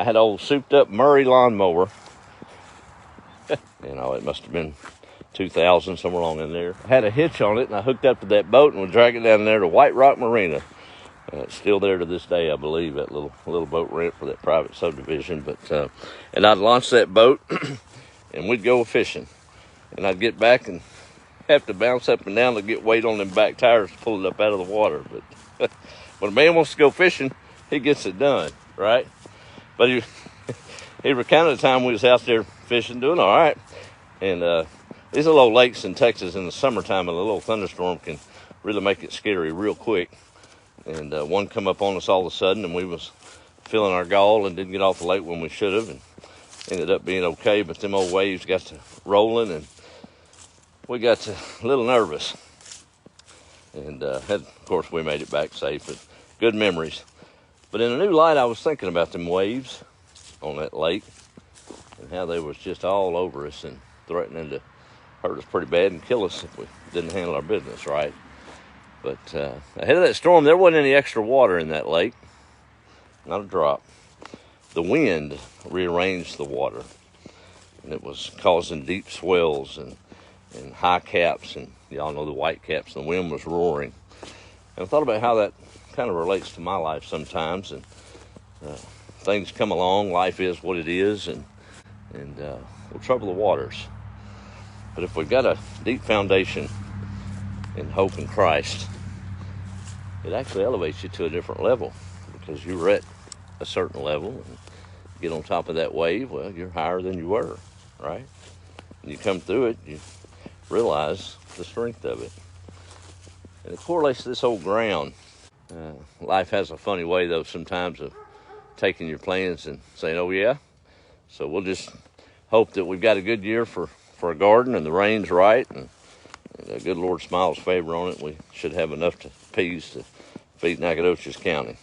I had an old souped up Murray lawnmower. You know, it must have been 2000, somewhere along in there. I had a hitch on it, and I hooked up to that boat and was dragging down there to White Rock Marina. It's still there to this day, I believe, that little boat rent for that private subdivision. But and I'd launch that boat, and we'd go fishing. And I'd get back and have to bounce up and down to get weight on them back tires to pull it up out of the water. But when a man wants to go fishing, he gets it done, right? But he recounted the time we was out there fishing, doing all right. And these little old lakes in Texas in the summertime, and a little thunderstorm can really make it scary real quick. And one come up on us all of a sudden, and we was filling our gall and didn't get off the lake when we should have, and ended up being okay. But them old waves got to rolling, and we got to a little nervous. And of course, we made it back safe, but good memories. But in a new light, I was thinking about them waves on that lake and how they was just all over us and threatening to hurt us pretty bad and kill us if we didn't handle our business right. But ahead of that storm, there wasn't any extra water in that lake. Not a drop. The wind rearranged the water, and it was causing deep swells and high caps, and y'all know the white caps, and the wind was roaring. And I thought about how that kind of relates to my life sometimes, and things come along, life is what it is, and we'll trouble the waters. But if we've got a deep foundation in hope in Christ, it actually elevates you to a different level, because you're at a certain level, and get on top of that wave, well, you're higher than you were, right? And you come through it, you realize the strength of it. And it correlates to this old ground. Life has a funny way, though, sometimes of taking your plans and saying, oh, yeah? So we'll just hope that we've got a good year for a garden, and the rain's right, and the good Lord smiles favor on it. We should have enough peas to feed Nacogdoches County.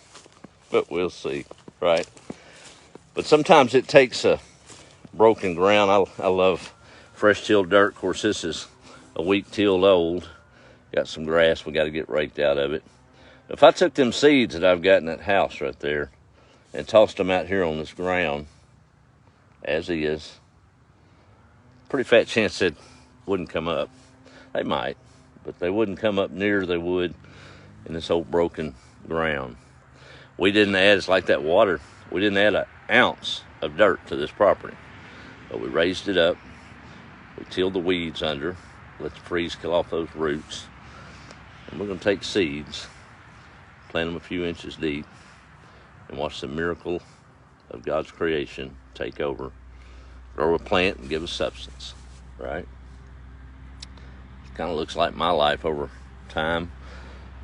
But we'll see, right? But sometimes it takes a broken ground. I love fresh tilled dirt. Of course, this is a week tilled old. Got some grass we got to get raked out of it. If I took them seeds that I've got in that house right there and tossed them out here on this ground, as is, pretty fat chance it wouldn't come up. They might, but they wouldn't come up near they would in this old broken ground. We didn't add, it's like that water, we didn't add an ounce of dirt to this property, but we raised it up. We tilled the weeds under, let the trees kill off those roots, and we're going to take seeds, plant them a few inches deep, and watch the miracle of God's creation take over. Grow a plant and give us substance, right? It kind of looks like my life over time,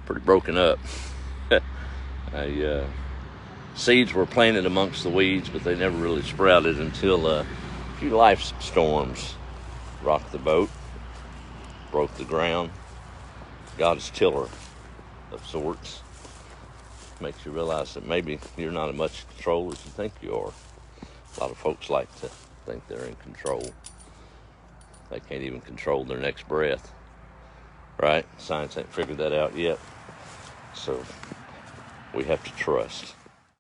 pretty broken up. Seeds were planted amongst the weeds, but they never really sprouted until a few life storms rocked the boat, broke the ground. God's tiller of sorts makes you realize that maybe you're not as much control as you think you are. A lot of folks like to think they're in control. They can't even control their next breath, right? Science ain't figured that out yet. So we have to trust.